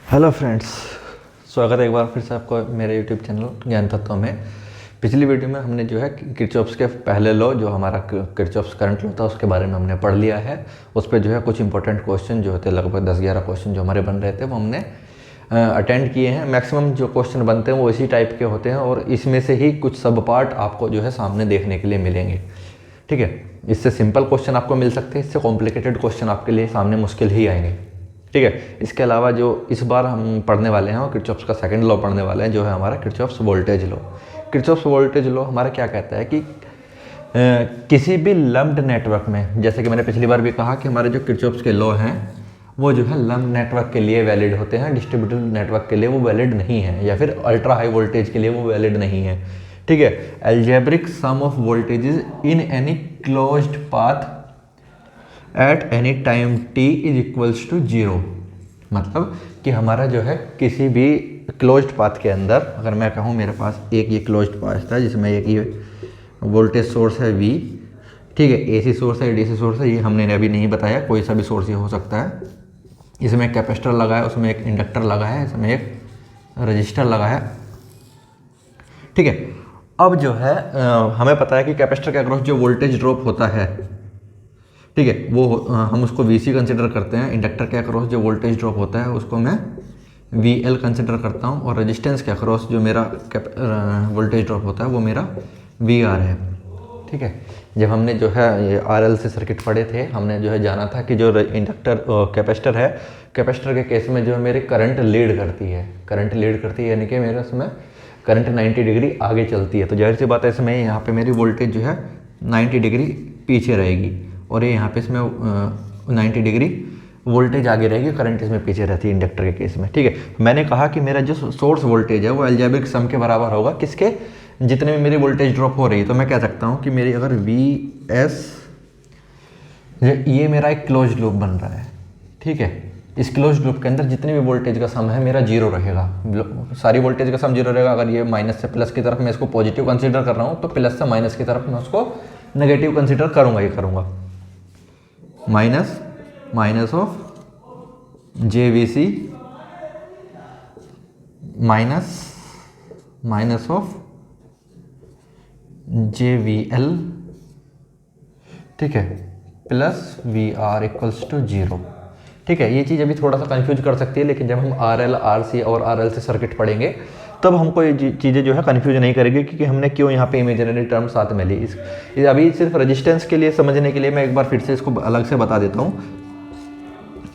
Hello friends, स्वागत है एक बार फिर से आपको मेरे यूट्यूब चैनल ज्ञान तत्व में। पिछली वीडियो में हमने जो है किरचॉफ्स के पहले लॉ, जो हमारा किरचॉफ्स करंट लॉ था, उसके बारे में हमने पढ़ लिया है। उस पर जो है कुछ इंपॉर्टेंट क्वेश्चन जो होते हैं, लगभग 10-11 क्वेश्चन जो हमारे बन रहे थे, वो हमने अटेंड किए हैं। मैक्सिमम जो क्वेश्चन बनते हैं वो इसी टाइप के होते हैं, और इसमें से ही कुछ सब पार्ट आपको जो है सामने देखने के लिए मिलेंगे। ठीक है, इससे सिंपल क्वेश्चन आपको मिल सकते हैं, इससे कॉम्प्लिकेटेड क्वेश्चन आपके लिए सामने मुश्किल ही आएंगे। ठीक है, इसके अलावा जो इस बार हम पढ़ने वाले हैं वो किरचॉफ्स का सेकंड लॉ पढ़ने वाले हैं, जो है हमारा Kirchhoff's voltage law. Kirchhoff's voltage law हमारा क्या कहता है कि किसी भी लम्प्ड नेटवर्क में, जैसे कि मैंने पिछली बार भी कहा कि हमारे जो किरचॉफ्स के लॉ हैं वो जो है लम्प्ड नेटवर्क के लिए वैलिड होते हैं, डिस्ट्रीब्यूटेड नेटवर्क के लिए वो वैलिड नहीं है, या फिर अल्ट्रा हाई वोल्टेज के लिए वो वैलिड नहीं है। ठीक है, algebraic sum of voltages in any closed path at any time t is equals to 0। मतलब कि हमारा जो है किसी भी क्लोज्ड पाथ के अंदर, अगर मैं कहूँ मेरे पास एक ये क्लोज्ड पाथ था जिसमें एक ये वोल्टेज सोर्स है V, ठीक है, AC सोर्स है, DC सोर्स है, ये हमने अभी नहीं बताया, कोई सा भी सोर्स ये हो सकता है। इसमें एक कैपेसिटर लगा है, उसमें एक इंडक्टर लगा है, इसमें एक रजिस्टर लगा है। ठीक है, अब जो है हमें पता है कि कैपेसिटर के अक्रॉस जो वोल्टेज ड्रॉप होता है, ठीक है, वो हम उसको VC कंसिडर करते हैं। इंडक्टर के अक्रॉस जो वोल्टेज ड्रॉप होता है उसको मैं VL कंसिडर करता हूँ, और रेजिस्टेंस के अक्रॉस जो मेरा वोल्टेज ड्रॉप होता है वो मेरा VR है। ठीक है, जब हमने जो है ये RL से सर्किट पढ़े थे, हमने जो है जाना था कि जो इंडक्टर कैपेसिटर है, कैपेसिटर के केस में जो है मेरी करंट लीड करती है, करंट लीड करती है, यानी कि मेरे उसमें करंट 90 डिग्री आगे चलती है। तो जाहिर सी बात है, इसमें यहाँ पे मेरी वोल्टेज जो है 90 डिग्री पीछे रहेगी, और ये यहाँ पे इसमें 90 डिग्री वोल्टेज आगे रहेगी, करंट इसमें पीछे रहती है इंडक्टर के केस में। ठीक है, मैंने कहा कि मेरा जो सोर्स वोल्टेज है वो एल्जेब्रिक सम के बराबर होगा, किसके, जितने में मेरी वोल्टेज ड्रॉप हो रही है। तो मैं कह सकता हूँ कि मेरी अगर VS, ये मेरा एक क्लोज लूप बन रहा है। ठीक है, इस क्लोज लूप के अंदर जितनी भी वोल्टेज का सम है मेरा 0 रहेगा, सारी वोल्टेज का सम 0 रहेगा। अगर ये माइनस से प्लस की तरफ मैं इसको पॉजिटिव कंसीडर कर रहा हूँ, तो प्लस से माइनस की तरफ मैं उसको नेगेटिव कंसीडर करूँगा ही करूँगा। Minus of JVC minus of JVL, ठीक है, प्लस VR इक्वल्स टू 0। ठीक है, ये चीज़ अभी थोड़ा सा कंफ्यूज कर सकती है, लेकिन जब हम RL, RC और RL से सर्किट पढ़ेंगे तब हमको ये चीज़ें जो है कंफ्यूज नहीं करेगी, क्योंकि हमने क्यों यहाँ पे इमेजिनरी टर्म साथ में ली। इस अभी सिर्फ रेजिस्टेंस के लिए समझने के लिए मैं एक बार फिर से इसको अलग से बता देता हूँ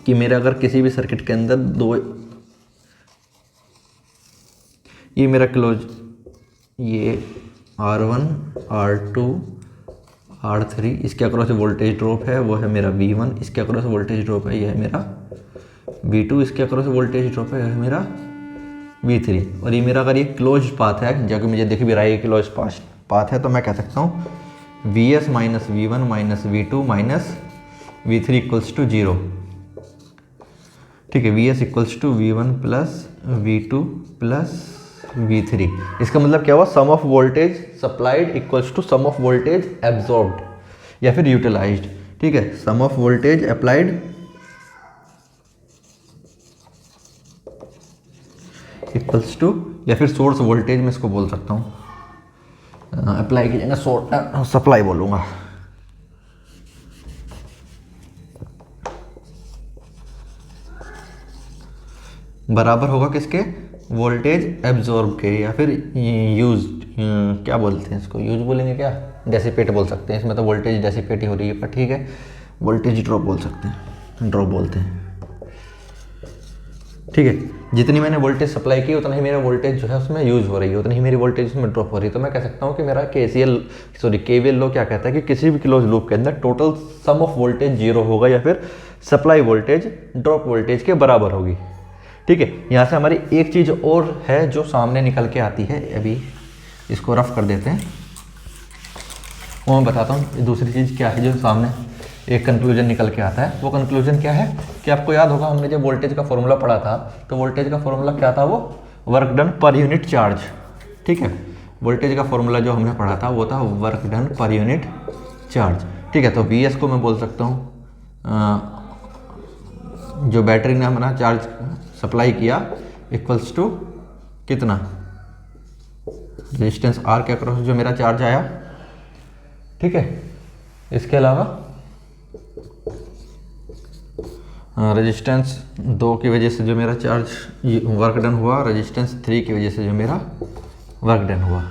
कि मेरा अगर किसी भी सर्किट के अंदर दो, ये मेरा क्लोज, ये R1, R2, R3, इसके अक्रॉस वोल्टेज ड्रॉप है वो है मेरा V1, इसके अक्रॉस वोल्टेज ड्रॉप है ये है मेरा V2, इसके अक्रॉस वोल्टेज ड्रॉप है यह है मेरा V3। और ये मेरा अगर ये क्लोज पाथ है, जो कि मुझे दिख भी रहा है ये क्लोज पाथ है, तो मैं कह सकता हूँ VS minus V1 minus V2 minus V3 equals to 0। ठीक है, VS equals to V1 plus V2 plus V3। इसका मतलब क्या हुआ, sum of voltage supplied equals to sum of voltage absorbed या फिर यूटिलाइज्ड। ठीक है, sum of voltage applied equals to, या फिर सोर्स वोल्टेज मैं इसको बोल सकता हूँ, अप्लाई की जगह सोर्स सप्लाई बोलूँगा। बराबर होगा किसके, वोल्टेज एब्जॉर्ब के, या फिर यूज, क्या बोलते हैं इसको, यूज बोलेंगे क्या, डेसिपेट बोल सकते हैं। इसमें तो वोल्टेज डेसिपेट ही हो रही है, पर ठीक है, वोल्टेज ड्रॉप बोल सकते हैं, ड्रॉप बोलते हैं। ठीक है, जितनी मैंने वोल्टेज सप्लाई की उतना ही मेरा वोल्टेज जो है उसमें यूज़ हो रही है, उतनी ही मेरी वोल्टेज उसमें ड्रॉप हो रही है। तो मैं कह सकता हूँ कि मेरा KVL लॉ क्या कहता है कि किसी भी क्लोज लूप के अंदर टोटल सम ऑफ वोल्टेज 0 होगा, या फिर सप्लाई वोल्टेज ड्रॉप वोल्टेज के बराबर होगी। ठीक है, यहाँ से हमारी एक चीज़ और है जो सामने निकल के आती है, अभी इसको रफ कर देते हैं, वो मैं बताता हूँ। दूसरी चीज़ क्या है जो सामने एक कंक्लूजन निकल के आता है, वो कंक्लूजन क्या है कि आपको याद होगा हमने जब वोल्टेज का फॉर्मूला पढ़ा था, तो वोल्टेज का फॉर्मूला क्या था, वो work done per unit charge. ठीक है, वोल्टेज का फॉर्मूला जो हमने पढ़ा था वो था work done per unit charge. ठीक है, तो VS को मैं बोल सकता हूँ जो बैटरी ने हमारा चार्ज सप्लाई किया इक्वल्स टू कितना, रेजिस्टेंस आर के अक्रॉस जो मेरा चार्ज आया, ठीक है। इसके अलावा रेजिस्टेंस 2 की वजह से जो मेरा चार्ज वर्क डन हुआ, रेजिस्टेंस 3 की वजह से जो मेरा वर्क डन हुआ,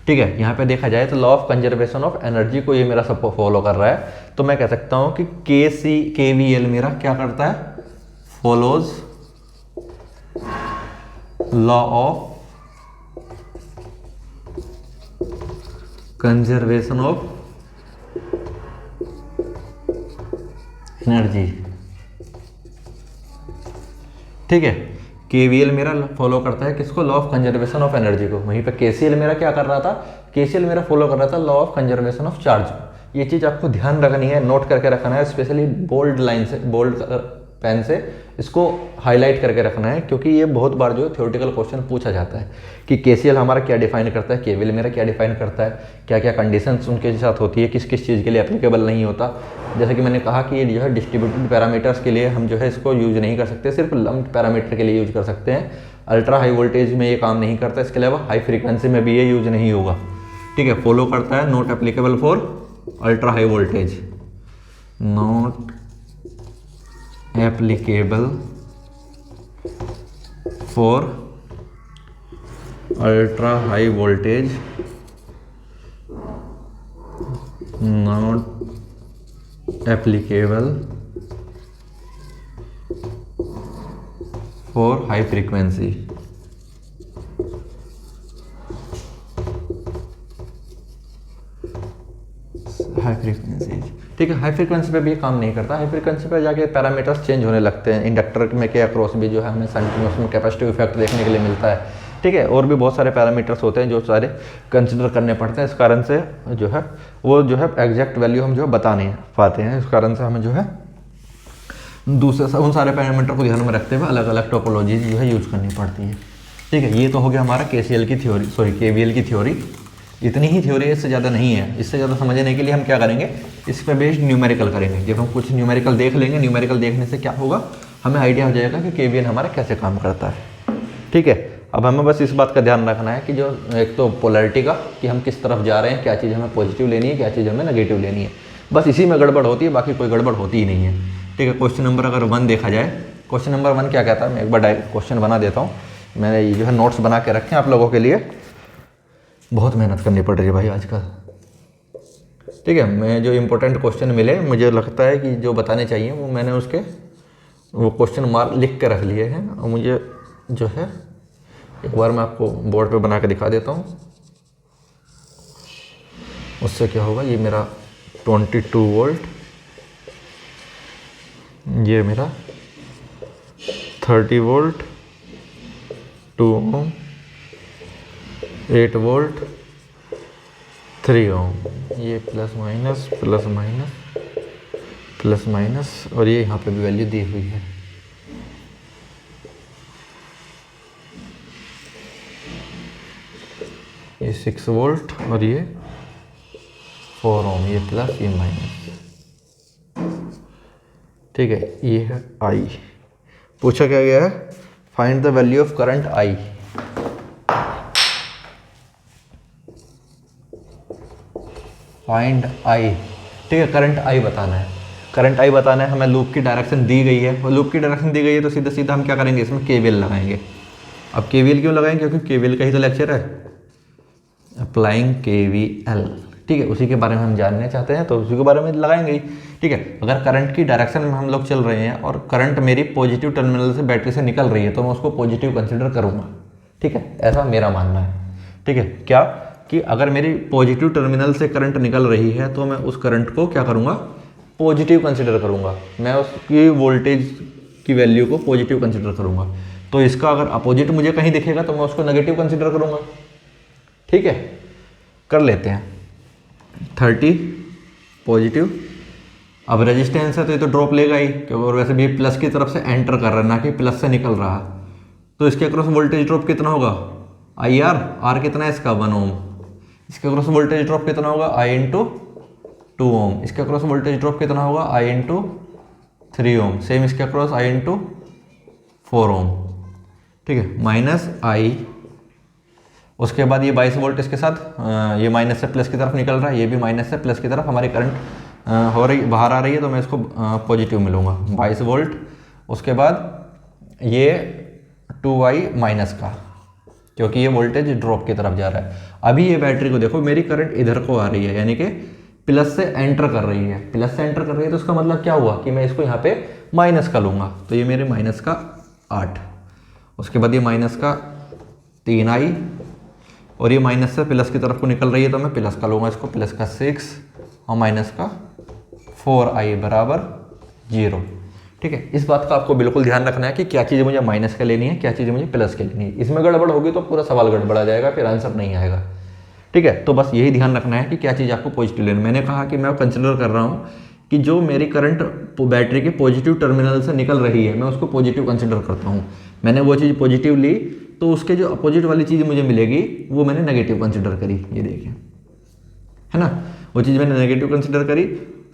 ठीक है। यहाँ पे देखा जाए तो law of conservation of energy को ये मेरा सब फॉलो कर रहा है, तो मैं कह सकता हूँ कि KVL मेरा क्या करता है, follows law of conservation of energy, ठीक है। KVL मेरा फॉलो करता है किसको, law of conservation of energy को। वहीं पे KCL मेरा क्या कर रहा था, KCL मेरा फॉलो कर रहा था law of conservation of charge. ये चीज़ आपको ध्यान रखनी है, नोट करके रखना है, स्पेशली बोल्ड लाइन से, बोल्ड पेन से इसको हाईलाइट करके रखना है, क्योंकि ये बहुत बार जो थ्योरेटिकल क्वेश्चन पूछा जाता है कि KCL हमारा क्या डिफाइन करता है, KVL मेरा क्या डिफाइन करता है, क्या क्या कंडीशंस उनके साथ होती है, किस किस चीज़ के लिए एप्लीकेबल नहीं होता। जैसे कि मैंने कहा कि ये जो है डिस्ट्रीब्यूटेड पैरामीटर्स के लिए हम जो है इसको यूज नहीं कर सकते, सिर्फ लम्प्ड पैरामीटर के लिए यूज कर सकते हैं। अल्ट्रा हाई वोल्टेज में ये काम नहीं करता, इसके अलावा हाई फ्रीक्वेंसी में भी ये यूज नहीं होगा, ठीक है। फॉलो करता है not applicable for ultra high voltage, not applicable for ultra high voltage, not applicable for high frequency, high frequency, ठीक है। हाई फ्रीक्वेंसी पे भी काम नहीं करता, हाई फ्रीक्वेंसी पे जाके पैरामीटर्स चेंज होने लगते हैं। इंडक्टर में के अक्रॉस भी जो है हमें सेंटीमीटर्स में कैपेसिटिव इफेक्ट देखने के लिए मिलता है, ठीक है। और भी बहुत सारे पैरामीटर्स होते हैं जो सारे कंसिडर करने पड़ते हैं, इस कारण से जो है वो जो है एग्जैक्ट वैल्यू हम जो है बता नहीं पाते हैं, इस कारण से हमें जो है दूसरे उन सारे पैरामीटर को ध्यान में रखते हुए अलग अलग टोपोलॉजी जो है यूज करनी पड़ती है, ठीक है। ये तो हो गया हमारा KCL की थ्योरी, सॉरी KVL की थ्योरी। इतनी ही थ्योरी है, इससे ज़्यादा नहीं है। इससे ज़्यादा समझने के लिए हम क्या करेंगे, इस पर बेस्ड न्यूमेरिकल करेंगे। जब हम कुछ न्यूमेरिकल देख लेंगे, न्यूमेरिकल देखने से क्या होगा, हमें आइडिया हो जाएगा कि KVL हमारा कैसे काम करता है, ठीक है। अब हमें बस इस बात का ध्यान रखना है कि जो एक तो पोलैरिटी का, कि हम किस तरफ जा रहे हैं, क्या चीज़ हमें पॉजिटिव लेनी है, क्या चीज़ हमें नेगेटिव लेनी है, बस इसी में गड़बड़ होती है, बाकी कोई गड़बड़ होती ही नहीं है, ठीक है। क्वेश्चन नंबर अगर 1 देखा जाए, क्वेश्चन नंबर 1 क्या कहता है, मैं एक बार डायरेक्ट क्वेश्चन बना देता हूँ। मैंने ये जो है नोट्स बना के रखे हैं आप लोगों के लिए, बहुत मेहनत करनी पड़ रही है भाई आजकल, ठीक है। मैं जो इम्पोर्टेंट क्वेश्चन मिले, मुझे लगता है कि जो बताने चाहिए वो मैंने उसके वो क्वेश्चन मार्क लिख के रख लिए हैं, और मुझे जो है एक बार मैं आपको बोर्ड पे बना के दिखा देता हूँ। उससे क्या होगा, ये मेरा 22 वोल्ट, ये मेरा 30 वोल्ट, 2 ओम, 8 वोल्ट, 3 ओम, ये plus minus plus minus plus minus, और ये यहाँ पे भी वैल्यू दी हुई है। ये 6 वोल्ट और ये 4 ओम, ये प्लस ये माइनस, ठीक है। ये है आई। पूछा क्या गया है, find the value of current I. Find I, ठीक है, करंट आई बताना है। करंट आई बताना है, हमें लूप की डायरेक्शन दी गई है, और लूप की डायरेक्शन दी गई है तो सीधा सीधा हम क्या करेंगे, इसमें KVL लगाएंगे। अब KVL क्यों लगाएंगे, क्योंकि KVL का ही तो लेक्चर है, अप्लाइंग KVL, ठीक है। उसी के बारे में हम जानना चाहते हैं तो उसी के बारे में लगाएंगे ही, ठीक है। अगर करंट की डायरेक्शन में हम लोग चल रहे हैं और करंट मेरी पॉजिटिव टर्मिनल से बैटरी से निकल रही है तो मैं उसको पॉजिटिव कंसिडर करूँगा, ठीक है। ऐसा मेरा मानना है, ठीक है। क्या कि अगर मेरी पॉजिटिव टर्मिनल से करंट निकल रही है तो मैं उस करंट को क्या करूँगा, पॉजिटिव कंसिडर करूँगा, मैं उसकी वोल्टेज की वैल्यू को पॉजिटिव कंसिडर करूँगा। तो इसका अगर अपोजिट मुझे कहीं दिखेगा तो मैं उसको नेगेटिव कंसिडर करूँगा, ठीक है। कर लेते हैं 30 पॉजिटिव। अब रेजिस्टेंस है तो ये तो ड्रॉप लेगा ही, क्योंकि और वैसे भी प्लस की तरफ से एंटर कर रहा है, ना कि प्लस से निकल रहा है, तो इसके अक्रॉस वोल्टेज ड्रॉप कितना होगा, IR, आर कितना है इसका 1 ओम, इसके अक्रॉस वोल्टेज ड्रॉप कितना होगा, I इंटू 2 ओम, इसके अक्रॉस वोल्टेज ड्रॉप कितना होगा, I इंटू 3 ओम, सेम इसके अक्रॉस I इंटू 4 ओम, ठीक है, माइनस आई। उसके बाद ये 22 वोल्ट इसके साथ ये माइनस से प्लस की तरफ निकल रहा है, ये भी माइनस से प्लस की तरफ हमारी करंट हो रही बाहर आ रही है, तो मैं इसको पॉजिटिव मिलूँगा 22 वोल्ट। उसके बाद ये 2i माइनस का, क्योंकि ये वोल्टेज ड्रॉप की तरफ जा रहा है। अभी ये बैटरी को देखो, मेरी करंट इधर को आ रही है, यानी कि प्लस से एंटर कर रही है, प्लस से एंटर कर रही है, तो इसका मतलब क्या हुआ कि मैं इसको यहाँ पे माइनस का लूँगा, तो ये मेरे माइनस का 8। उसके बाद ये माइनस का 3i, और ये माइनस से प्लस की तरफ को निकल रही है, तो मैं प्लस का लूँगा इसको, प्लस का 6 और माइनस का 4i बराबर 0। ठीक है, इस बात का आपको बिल्कुल ध्यान रखना है कि क्या चीज़ मुझे माइनस का लेनी है, क्या चीज़ मुझे प्लस के लेनी है। इसमें गड़बड़ होगी तो पूरा सवाल गड़बड़ा जाएगा, फिर आंसर नहीं आएगा। ठीक है, तो बस यही ध्यान रखना है कि क्या चीज़ आपको पॉजिटिव लेनी है। मैंने कहा कि मैं कंसिडर कर रहा हूँ कि जो मेरी करंट बैटरी के पॉजिटिव टर्मिनल से निकल रही है, मैं उसको पॉजिटिव कंसिडर करता हूँ। मैंने वो चीज़ पॉजिटिव ली, तो उसके जो अपोजिट वाली चीज़ मुझे मिलेगी वो मैंने नेगेटिव कंसिडर करी। ये देखिए, है ना, वो चीज़ मैंने नेगेटिव कंसिडर करी।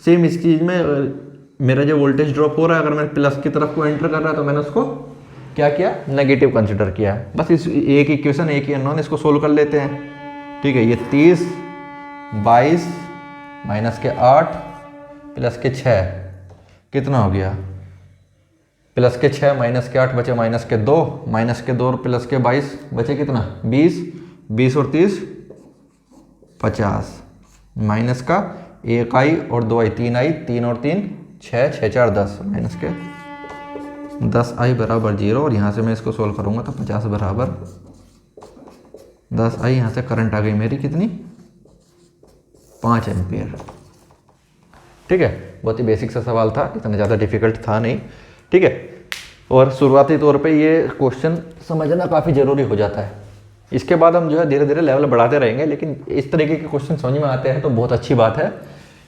सेम इस चीज़ में मेरा जो वोल्टेज ड्रॉप हो रहा है, अगर मैं प्लस की तरफ को एंटर कर रहा है, तो मैंने उसको क्या किया, नेगेटिव कंसिडर किया है। बस इस एक इक्वेशन, एक ही अननोन, इसको सोल्व कर लेते हैं। ठीक है, ये 30 22 माइनस के 8 प्लस के 6 कितना हो गया, प्लस के 6 माइनस के 8 बचे माइनस के 2, माइनस के 2 और प्लस के 22 बचे कितना 20, 20 और 30 50, माइनस का 1i और 2i 3i, 3 और 3 6, 6 4 10, माइनस के 10i बराबर 0। और यहाँ से मैं इसको सोल्व करूँगा तो 50 बराबर 10i। यहाँ से करंट आ गई मेरी कितनी, 5 एम्पियर। ठीक है, बहुत ही बेसिक सा सवाल था, इतना ज़्यादा डिफिकल्ट था नहीं। ठीक है, और शुरुआती तौर पे ये क्वेश्चन समझना काफ़ी ज़रूरी हो जाता है। इसके बाद हम जो है धीरे धीरे लेवल बढ़ाते रहेंगे, लेकिन इस तरीके के क्वेश्चन समझ में आते हैं तो बहुत अच्छी बात है।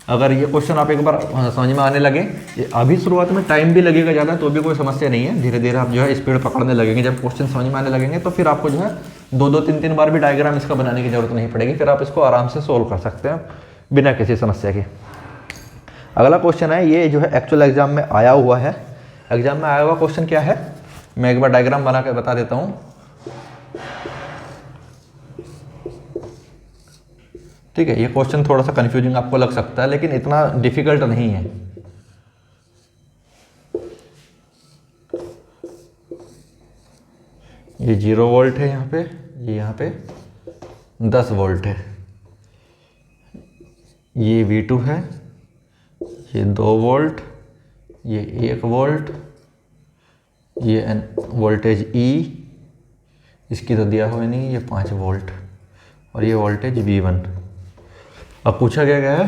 अगर ये क्वेश्चन आप एक बार समझ में आने लगे, अभी शुरुआत में टाइम भी लगेगा ज़्यादा, तो भी कोई समस्या नहीं है। धीरे धीरे आप जो है स्पीड पकड़ने लगेंगे, जब क्वेश्चन समझ में आने लगेंगे तो फिर आपको जो है 2-2 3-3 बार भी डायग्राम इसका बनाने की जरूरत नहीं पड़ेगी, फिर आप इसको आराम से सोल्व कर सकते हैं बिना किसी समस्या के। अगला क्वेश्चन है, ये जो है एक्चुअल एग्जाम में आया हुआ है। एग्जाम में आया हुआ क्वेश्चन क्या है, मैं एक बार डायग्राम बना कर बता देता हूँ। ठीक है, ये क्वेश्चन थोड़ा सा कंफ्यूजिंग आपको लग सकता है, लेकिन इतना डिफिकल्ट नहीं है। ये 0 वोल्ट है यहाँ पे, ये यहाँ पे 10 वोल्ट है, ये V2 है, ये 2 वोल्ट, ये 1 वोल्ट, ये वोल्टेज E, इसकी तो दिया हुआ नहीं, ये 5 वोल्ट, और ये वोल्टेज V1। अब पूछा गया है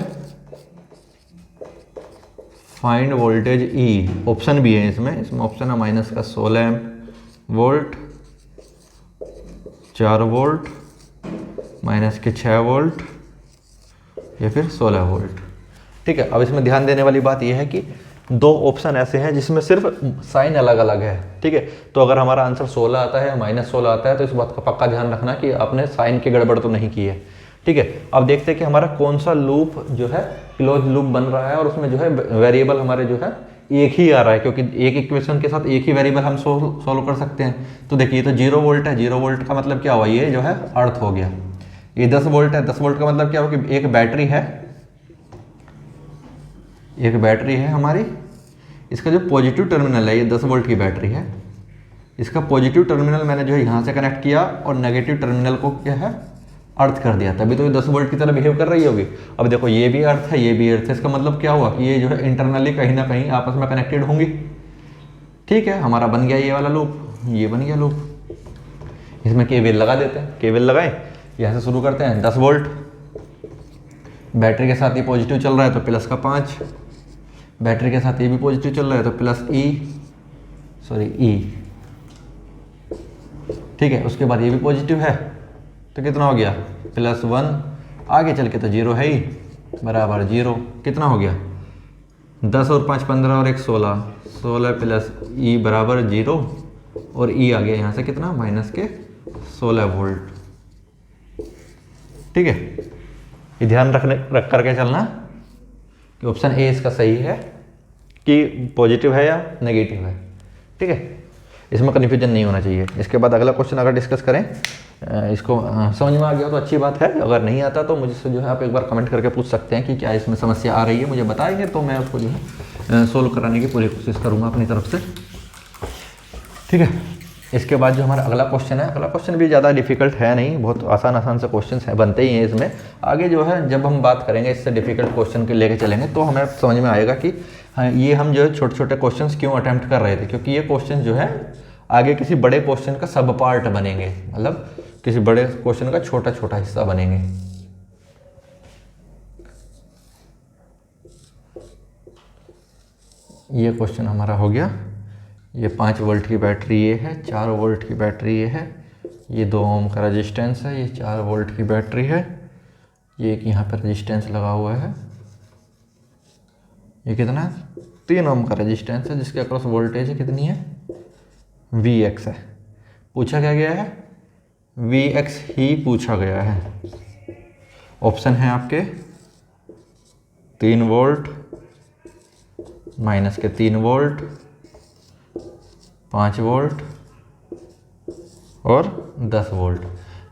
फाइंड वोल्टेज E। ऑप्शन भी है इसमें ऑप्शन है माइनस का 16 वोल्ट, 4 वोल्ट, माइनस के 6 वोल्ट, या फिर 16 वोल्ट। ठीक है, अब इसमें ध्यान देने वाली बात यह है कि 2 ऑप्शन ऐसे हैं जिसमें सिर्फ साइन अलग अलग है। ठीक है, तो अगर हमारा आंसर 16 आता है या -16 आता है, तो इस बात का पक्का ध्यान रखना कि आपने साइन की गड़बड़ तो नहीं की है। ठीक है, अब देखते हैं कि हमारा कौन सा लूप जो है क्लोज लूप बन रहा है, और उसमें जो है वेरिएबल हमारे जो है एक ही आ रहा है, क्योंकि एक इक्वेशन के साथ एक ही वेरिएबल हम सोल्व कर सकते हैं। तो देखिए, तो 0 वोल्ट है, 0 वोल्ट का मतलब क्या हुआ, ये जो है अर्थ हो गया। ये 10 वोल्ट है, 10 वोल्ट का मतलब क्या हुआ कि एक बैटरी है, एक बैटरी है हमारी, इसका जो पॉजिटिव टर्मिनल है, ये 10 वोल्ट की बैटरी है, इसका पॉजिटिव टर्मिनल मैंने जो है यहाँ से कनेक्ट किया, और नेगेटिव टर्मिनल को क्या है अर्थ कर दिया, तभी तो ये 10 वोल्ट की तरह बिहेव कर रही होगी। अब देखो, ये भी अर्थ है, ये भी अर्थ है, इसका मतलब क्या हुआ कि ये जो है इंटरनली कहीं ना कहीं आपस में कनेक्टेड होंगी। ठीक है, हमारा बन गया ये वाला लूप, ये बन गया लूप। इसमें केवीएल लगा देते हैं, केवीएल लगाएं, यहाँ से शुरू करते हैं। 10 वोल्ट बैटरी के साथ ये पॉजिटिव चल रहा है तो प्लस का 5, बैटरी के साथ ये भी पॉजिटिव चल रहा है तो प्लस ई। ठीक है, उसके बाद ये भी पॉजिटिव है तो कितना हो गया +1, आगे चल के तो 0 है ही, बराबर 0। कितना हो गया 10 और 5 15 और 1 16, 16 प्लस ई बराबर 0, और ई आ गया यहाँ से कितना माइनस के 16 वोल्ट। ठीक है, ये ध्यान रख करके चलना कि ऑप्शन ए इसका सही है कि पॉजिटिव है या नेगेटिव है। ठीक है, इसमें कन्फ्यूजन नहीं होना चाहिए। इसके बाद अगला क्वेश्चन अगर डिस्कस करें, इसको समझ में आ गया तो अच्छी बात है, अगर नहीं आता तो मुझसे जो है आप एक बार कमेंट करके पूछ सकते हैं कि क्या इसमें समस्या आ रही है, मुझे बताएंगे तो मैं उसको जो है सोल्व कराने की पूरी कोशिश करूँगा अपनी तरफ से, ठीक है। इसके बाद जो हमारा अगला क्वेश्चन है, अगला क्वेश्चन भी ज़्यादा डिफिकल्ट है नहीं, बहुत आसान आसान से क्वेश्चन है बनते ही हैं इसमें। आगे जो है जब हम बात करेंगे इससे डिफिकल्ट क्वेश्चन के लेके चलेंगे तो हमें समझ में आएगा कि हाँ, ये हम जो है छोटे छोटे क्वेश्चंस क्यों अटेम्प्ट कर रहे थे, क्योंकि ये क्वेश्चन जो है आगे किसी बड़े क्वेश्चन का सब पार्ट बनेंगे, मतलब किसी बड़े क्वेश्चन का छोटा छोटा हिस्सा बनेंगे। ये क्वेश्चन हमारा हो गया। ये 5 वोल्ट की बैटरी ये है, 4 वोल्ट की बैटरी ये है, ये 2 ओम का रेजिस्टेंस है, ये 4 वोल्ट की बैटरी है, ये एक यहाँ पर रेजिस्टेंस लगा हुआ है, ये कितना है 3 ओम का रेजिस्टेंस है जिसके अक्रॉस वोल्टेज कितनी है Vx है। पूछा क्या गया है Vx ही पूछा गया है। ऑप्शन है आपके 3 वोल्ट, माइनस के 3 वोल्ट, 5 वोल्ट और 10 वोल्ट।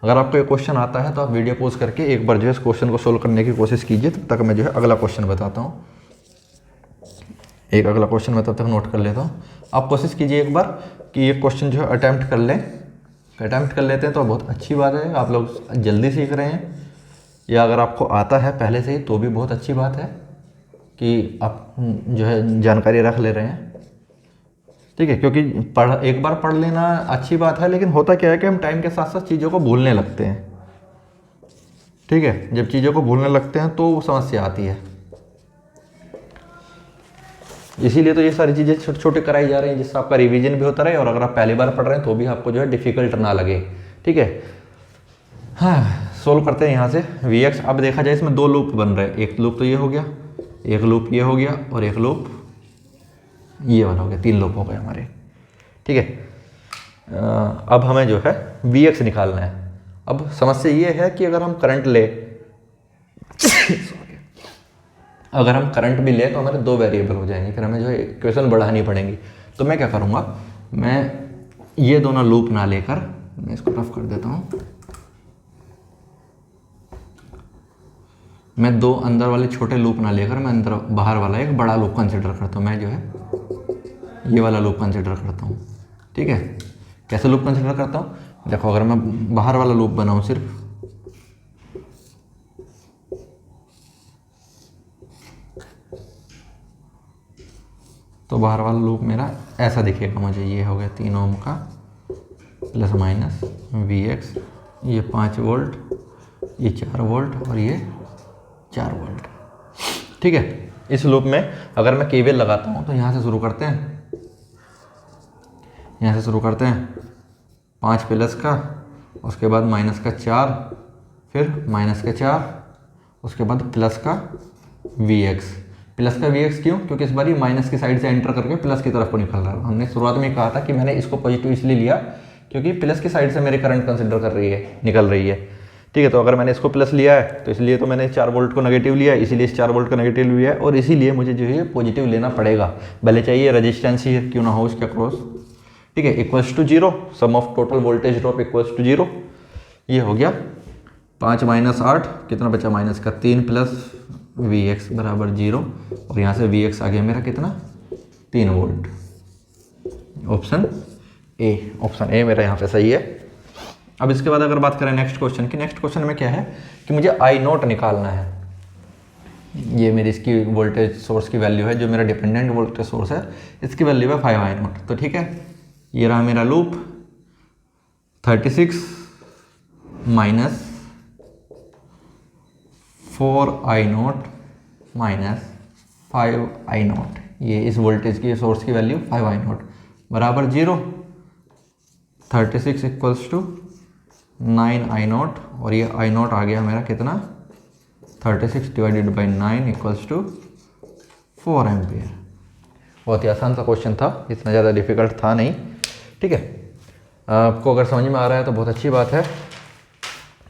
अगर आपको ये क्वेश्चन आता है तो आप वीडियो पॉज करके एक बार जो है इस क्वेश्चन को सोल्व करने की कोशिश कीजिए, तब तक मैं जो है अगला क्वेश्चन बताता हूँ। एक अगला क्वेश्चन मैं तब तक नोट कर लेता हूँ। आप कोशिश कीजिए एक बार कि ये क्वेश्चन जो है अटैम्प्ट कर लें। अटैम्प्ट कर लेते हैं तो बहुत अच्छी बात है, आप लोग जल्दी सीख रहे हैं, या अगर आपको आता है पहले से ही तो भी बहुत अच्छी बात है कि आप जो है जानकारी रख ले रहे हैं, ठीक है। क्योंकि एक बार पढ़ लेना अच्छी बात है, लेकिन होता क्या है कि हम टाइम के साथ साथ चीज़ों को भूलने लगते हैं, ठीक है। जब चीज़ों को भूलने लगते हैं तो समस्या आती है, इसीलिए तो ये सारी चीज़ें छोटे छोटे कराई जा रही हैं जिससे आपका रिवीजन भी होता रहे और अगर आप पहली बार पढ़ रहे हैं तो भी आपको जो है डिफ़िकल्ट ना लगे, ठीक है। हाँ, सोल्व करते हैं यहाँ से Vx। अब देखा जाए इसमें 2 लूप बन रहे हैं, एक लूप तो ये हो गया, एक लूप ये हो गया और एक लूप ये वाला हो गया, 3 लूप हो गए हमारे, ठीक है। अब हमें जो है Vx निकालना है। अब समस्या ये है कि अगर हम करंट ले अगर हम करंट भी ले तो हमारे 2 वेरिएबल हो जाएंगे, फिर हमें जो है इक्वेशन बढ़ानी पड़ेंगी। तो मैं क्या करूँगा, मैं ये दोनों लूप ना लेकर मैं इसको रफ कर देता हूँ, मैं 2 अंदर वाले छोटे लूप ना लेकर मैं अंदर बाहर वाला एक बड़ा लूप कंसिडर करता हूँ। मैं जो है ये वाला लूप कंसिडर करता हूँ, ठीक है। कैसे लूप कंसिडर करता हूँ, देखो अगर मैं बाहर वाला लूप बनाऊँ सिर्फ, तो बाहर वाला लूप मेरा ऐसा दिखेगा मुझे। ये हो गया 3 ओम का प्लस माइनस Vx, ये 5 वोल्ट, ये 4 वोल्ट और ये 4 वोल्ट, ठीक है। इस लूप में अगर मैं केवीएल लगाता हूँ तो यहाँ से शुरू करते हैं, यहाँ से शुरू करते हैं 5 प्लस का, उसके बाद माइनस का 4, फिर माइनस का 4, उसके बाद प्लस का Vx। प्लस का Vx क्यों, क्योंकि इस बार ये माइनस की साइड से एंटर करके प्लस की तरफ को निकल रहा है। हमने शुरुआत में कहा था कि मैंने इसको पॉजिटिव इसलिए लिया क्योंकि प्लस की साइड से मेरी करंट कंसिडर कर रही है, निकल रही है, ठीक है। तो अगर मैंने इसको प्लस लिया है तो इसलिए तो मैंने 4 वोल्ट को नेगेटिव लिया है, इसीलिए इस 4 वोल्ट का नेगेटिव लिया है और इसीलिए मुझे जो है पॉजिटिव लेना पड़ेगा, भले चाहिए रेजिस्टेंस ही क्यों ना हो उसके अक्रॉस, ठीक है। Equals to 0, sum of total voltage drop equals to 0। ये हो गया 5 माइनस 8, कितना बचा माइनस का 3 प्लस Vx बराबर 0, और यहाँ से Vx आ गया मेरा कितना 3 वोल्ट। ऑप्शन ए मेरा यहाँ पे सही है। अब इसके बाद अगर बात करें नेक्स्ट क्वेश्चन की, नेक्स्ट क्वेश्चन में क्या है कि मुझे I0 निकालना है। ये मेरी इसकी वोल्टेज सोर्स की वैल्यू है, जो मेरा डिपेंडेंट वोल्टेज सोर्स है इसकी वैल्यू है 5I0। तो ठीक है, ये रहा मेरा loop 36 minus 4I0 minus 5I0, ये इस वोल्टेज की सोर्स की वैल्यू 5I0 बराबर 0। 36 इक्वल्स टू 9I0 और ये I0 आ गया मेरा कितना 36 divided by 9 equals to 4 ampere. बहुत ही आसान सा क्वेश्चन था, इतना ज़्यादा डिफिकल्ट था नहीं, ठीक है। आपको अगर समझ में आ रहा है तो बहुत अच्छी बात है।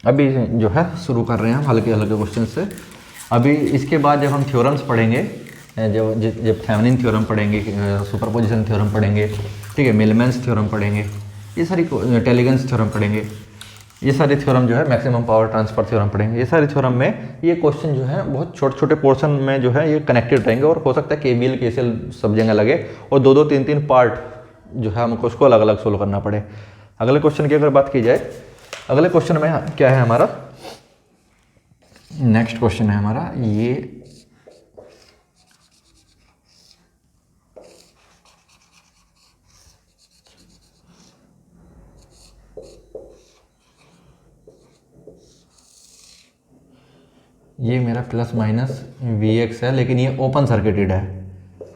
अभी जो है शुरू कर रहे हैं हम हल्के हल्के क्वेश्चन से। अभी इसके बाद जब हम थ्योरम्स पढ़ेंगे, जब थेवेनिन थ्योरम पढ़ेंगे, सुपरपोजिशन थ्योरम पढ़ेंगे, ठीक है, मिलमैन्स थ्योरम पढ़ेंगे, ये सारी टेलीगेंस थ्योरम पढ़ेंगे, ये सारे थ्योरम जो है मैक्सिमम पावर ट्रांसफर थ्योरम पढ़ेंगे। ये सारे थ्योरम में ये क्वेश्चन जो है बहुत छोटे छोटे पोर्शन में जो है ये कनेक्टेड रहेंगे और हो सकता है केवीएल केसीएल सब जगह लगे और दो दो तीन तीन पार्ट जो है हमको उसको अलग अलग सोल्व करना पड़े। अगले क्वेश्चन की अगर बात की जाए, अगले क्वेश्चन में क्या है हमारा, नेक्स्ट क्वेश्चन है हमारा ये मेरा प्लस माइनस Vx है, लेकिन ये ओपन सर्किटेड है।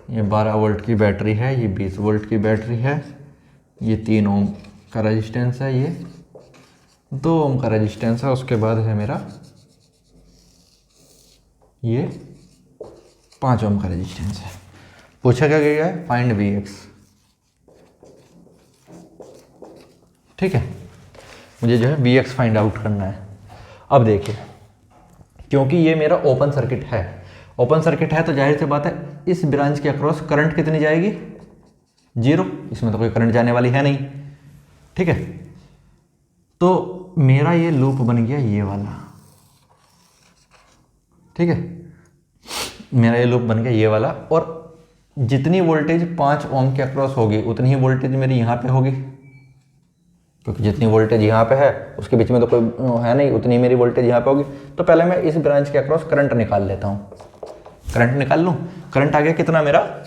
ये 12 वोल्ट की बैटरी है, ये 20 वोल्ट की बैटरी है, ये 3 ओम का रेजिस्टेंस है, ये 2 ओम का रेजिस्टेंस है, उसके बाद है मेरा ये 5 ओम का रेजिस्टेंस है। पूछा क्या गया है, फाइंड Vx। ठीक है, मुझे जो है Vx फाइंड आउट करना है। अब देखिए, क्योंकि ये मेरा ओपन सर्किट है, ओपन सर्किट है तो जाहिर सी बात है इस ब्रांच के अक्रॉस करंट कितनी जाएगी, 0, इसमें तो कोई करंट जाने वाली है नहीं। ठीक है, तो मेरा ये लूप बन गया ये वाला। ठीक है, मेरा ये लूप बन गया ये वाला, और जितनी वोल्टेज 5 ओम के अक्रॉस होगी उतनी ही वोल्टेज मेरी यहाँ पे होगी, क्योंकि जितनी वोल्टेज यहाँ पे है उसके बीच में तो कोई है नहीं, उतनी मेरी वोल्टेज यहाँ पे होगी। तो पहले मैं इस ब्रांच के अक्रॉस करंट निकाल लेता हूँ, करंट निकाल लूँ। करंट आ गया कितना मेरा,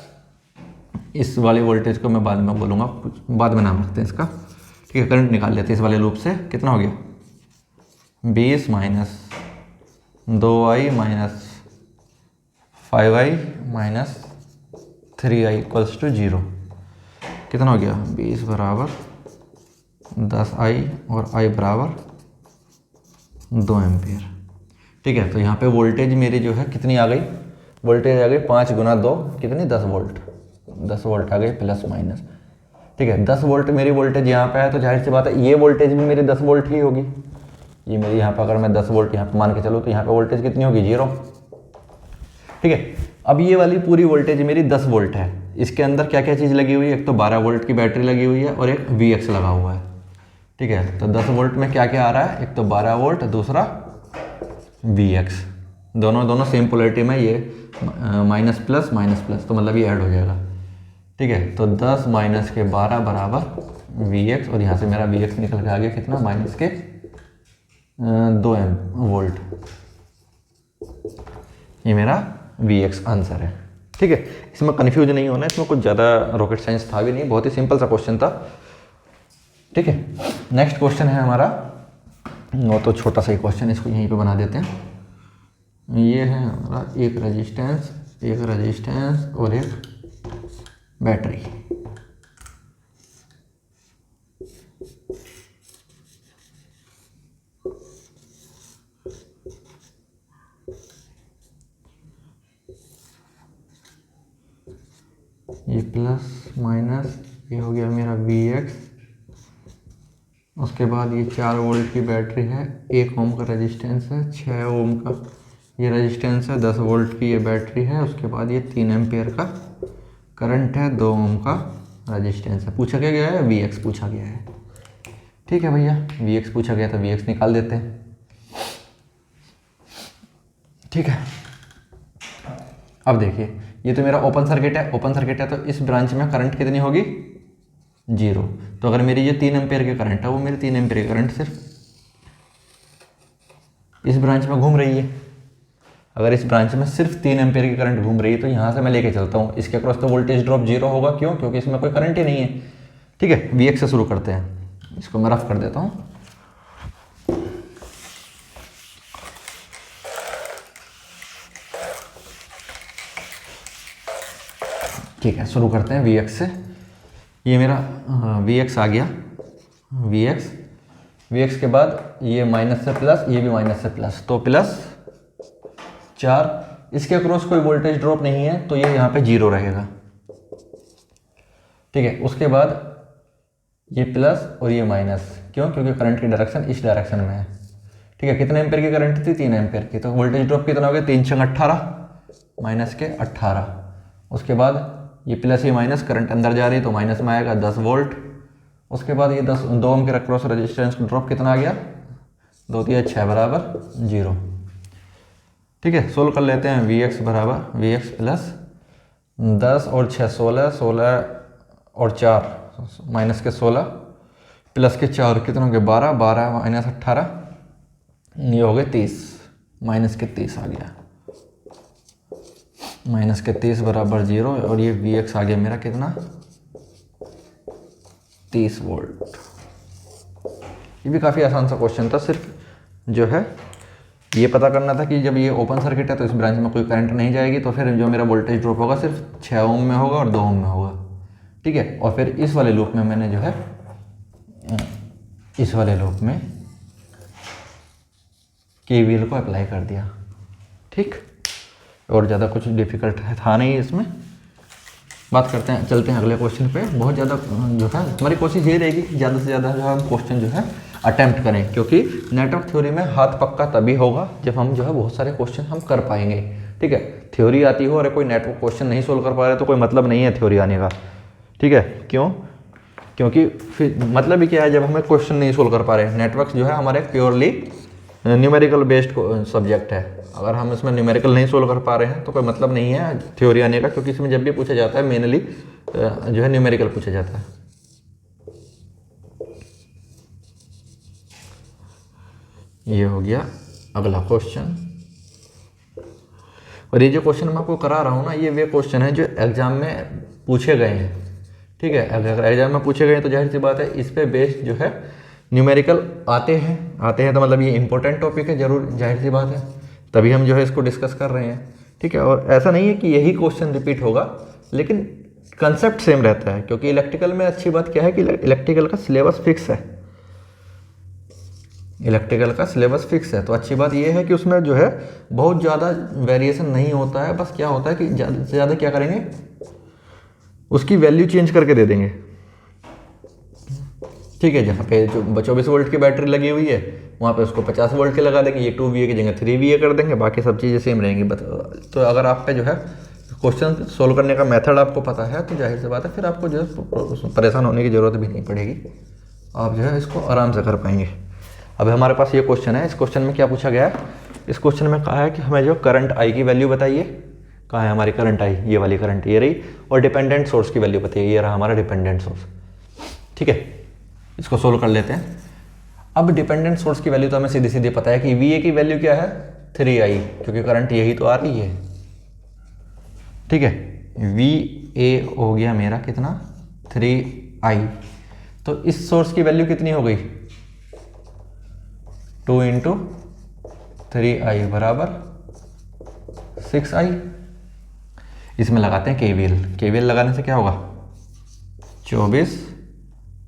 इस वाले वोल्टेज को मैं बाद में बोलूँगा, बाद में नाम रखते हैं इसका। ठीक है, करंट निकाल लेते हैं इस वाले लूप से, कितना हो गया 20 minus 2i minus 5i minus 3i equals to 0। कितना हो गया 20 बराबर 10i और i बराबर 2 एम्पियर। ठीक है, तो यहाँ पे वोल्टेज मेरी जो है कितनी आ गई, वोल्टेज आ गई 5 गुना 2 कितनी 10 वोल्ट, 10 वोल्ट आ गई प्लस माइनस। ठीक है, 10 वोल्ट मेरी वोल्टेज यहाँ पे है, तो जाहिर सी बात है ये वोल्टेज भी मेरी 10 वोल्ट ही होगी। ये मेरी यहाँ पे अगर मैं 10 वोल्ट यहाँ पे मान के चलूँ तो यहाँ पे वोल्टेज कितनी होगी 0। ठीक है, अब ये वाली पूरी वोल्टेज मेरी 10 वोल्ट है, इसके अंदर क्या क्या चीज़ लगी हुई है, एक तो 12 वोल्ट की बैटरी लगी हुई है और एक Vx लगा हुआ है। ठीक है, तो 10 वोल्ट में क्या क्या आ रहा है, एक तो 12 वोल्ट, दूसरा Vx, दोनों सेम पोलैरिटी में, ये माइनस प्लस, तो मतलब ये ऐड हो जाएगा। ठीक है, तो 10 माइनस के 12 बराबर Vx, और यहाँ से मेरा Vx निकल के आ गया कितना, माइनस के 2 वोल्ट। ये मेरा Vx आंसर है। ठीक है, इसमें कन्फ्यूज नहीं होना, इसमें कुछ ज़्यादा रॉकेट साइंस था भी नहीं, बहुत ही सिंपल सा क्वेश्चन था। ठीक है, नेक्स्ट क्वेश्चन है हमारा, वो तो छोटा सा ही क्वेश्चन, इसको यहीं पे बना देते हैं। ये है हमारा एक रेजिस्टेंस और एक बैटरी। ये प्लस माइनस, ये हो गया मेरा Vx, उसके बाद ये 4 वोल्ट की बैटरी है, 1 ओम का रेजिस्टेंस है, 6 ओम का ये रेजिस्टेंस है, 10 वोल्ट की ये बैटरी है, उसके बाद ये 3 एम्पियर का करंट है, 2 ओम का रेजिस्टेंस है। पूछा क्या गया है, Vx पूछा गया है। ठीक है भैया, Vx पूछा गया तो Vx निकाल देते हैं। ठीक है, अब देखिए, ये तो मेरा ओपन सर्किट है, तो इस ब्रांच में करंट कितनी होगी 0। तो अगर मेरी ये 3 एम्पियर की करंट है, वो मेरी 3 एम्पियर की करंट सिर्फ इस ब्रांच में घूम रही है। अगर इस ब्रांच में सिर्फ 3 एम्पियर की करंट घूम रही है तो यहाँ से मैं लेके चलता हूँ, इसके अक्रॉस तो वोल्टेज ड्रॉप 0 होगा। क्यों, क्योंकि इसमें कोई करंट ही नहीं है। ठीक है, Vx से शुरू करते हैं, इसको मैं रफ कर देता हूँ। ठीक है, शुरू करते हैं Vx से। ये मेरा Vx आ गया, Vx के बाद ये माइनस से प्लस, ये भी माइनस से प्लस, तो प्लस 4, इसके अक्रॉस कोई वोल्टेज ड्रॉप नहीं है तो ये यहाँ पे 0 रहेगा। ठीक है, उसके बाद ये प्लस और ये माइनस, क्यों, क्योंकि करंट की डायरेक्शन इस डायरेक्शन में है। ठीक है, कितने एम्पियर की करंट थी, 3 एम्पियर की, तो वोल्टेज ड्रॉप कितना हो गया, 3 × 18 माइनस के 18। उसके बाद ये प्लस ये माइनस, करंट अंदर जा रही है तो माइनस में आएगा 10 वोल्ट। उसके बाद ये 2 ओम के क्रॉस रेजिस्टेंस का ड्रॉप कितना आ गया, 2 3 6 बराबर 0। ठीक है, सोल्व कर लेते हैं। वी एक्स बराबर वी एक्स प्लस 10 और 6 16, 16 और 4 माइनस के 16 प्लस के 4 कितना हो गया 12, 12 माइनस 18 ये हो गए 30, माइनस के 30 आ गया, माइनस के 30 बराबर 0। और ये वी एक्स आ गया मेरा कितना 30 वोल्ट। ये भी काफ़ी आसान सा क्वेश्चन था, सिर्फ जो है ये पता करना था कि जब ये ओपन सर्किट है तो इस ब्रांच में कोई करंट नहीं जाएगी, तो फिर जो मेरा वोल्टेज ड्रॉप होगा सिर्फ 6 ओम में होगा और 2 ओम में होगा। ठीक है, और फिर इस वाले लूप में मैंने जो है इस वाले लूप में केवीएल को अप्लाई कर दिया। ठीक, और ज़्यादा कुछ डिफिकल्ट था नहीं इसमें। बात करते हैं, चलते हैं अगले क्वेश्चन पे। बहुत ज़्यादा जो है हमारी कोशिश ये रहेगी कि ज़्यादा से ज़्यादा जो है हम क्वेश्चन जो है अटेम्प्ट करें, क्योंकि नेटवर्क थ्योरी में हाथ पक्का तभी होगा जब हम जो है बहुत सारे क्वेश्चन हम कर पाएंगे। ठीक है, थ्योरी आती हो और कोई नेटवर्क क्वेश्चन नहीं सोल्व कर पा रहे तो कोई मतलब नहीं है थ्योरी आने का। ठीक है, क्यों? क्योंकि फिर मतलब ही क्या है, जब हमें क्वेश्चन नहीं सोल्व कर पा रहे। नेटवर्क जो है हमारे प्योरली न्यूमेरिकल बेस्ड सब्जेक्ट है, अगर हम इसमें न्यूमेरिकल नहीं सोल्व कर पा रहे हैं तो कोई मतलब नहीं है थ्योरी आने का, क्योंकि इसमें जब भी पूछा जाता है मेनली जो है न्यूमेरिकल पूछा जाता है। ये हो गया अगला क्वेश्चन। और ये जो क्वेश्चन मैं आपको करा रहा हूँ ना, ये वे क्वेश्चन है जो एग्जाम में पूछे गए हैं। ठीक है, अगर एग्जाम में पूछे गए हैं तो जाहिर सी बात है इस पे बेस्ड जो है न्यूमेरिकल आते हैं तो मतलब ये इंपॉर्टेंट टॉपिक है, जरूर जाहिर सी बात है, तभी हम जो है इसको डिस्कस कर रहे हैं। ठीक है, और ऐसा नहीं है कि यही क्वेश्चन रिपीट होगा, लेकिन कंसेप्ट सेम रहता है, क्योंकि इलेक्ट्रिकल में अच्छी बात क्या है कि इलेक्ट्रिकल का सिलेबस फिक्स है। इलेक्ट्रिकल का सिलेबस फिक्स है तो अच्छी बात यह है कि उसमें जो है बहुत ज़्यादा वेरिएशन नहीं होता है। बस क्या होता है कि ज़्यादा से ज़्यादा क्या करेंगे, उसकी वैल्यू चेंज करके दे देंगे। ठीक है, जहाँ पे जो 24 वोल्ट की बैटरी लगी हुई है वहाँ पे उसको 50 वोल्ट के लगा देंगे, ये 2VA की जगह 3VA कर देंगे, बाकी सब चीज़ें सेम रहेंगी। तो अगर आप पे जो है क्वेश्चन सोल्व करने का मेथड आपको पता है तो जाहिर सी बात है फिर आपको जो है परेशान होने की ज़रूरत भी नहीं पड़ेगी, आप जो है इसको आराम से कर पाएंगे। अब हमारे पास ये क्वेश्चन है, इस क्वेश्चन में क्या पूछा गया है? इस क्वेश्चन में कहा है कि हमें जो करंट आई की वैल्यू बताइए। कहाँ है हमारी करंट आई? ये वाली करंट ये रही, और डिपेंडेंट सोर्स की वैल्यू बताइए, ये रहा हमारा डिपेंडेंट सोर्स। ठीक है, इसको सोल्व कर लेते हैं। अब डिपेंडेंट सोर्स की वैल्यू तो हमें सीधी सीधी पता है कि VA की वैल्यू क्या है 3I, क्योंकि करंट यही तो आ रही है। ठीक है, VA हो गया मेरा कितना 3I, तो इस सोर्स की वैल्यू कितनी हो गई 2 × 3I बराबर 6I। इसमें लगाते हैं KVL लगाने से क्या होगा 24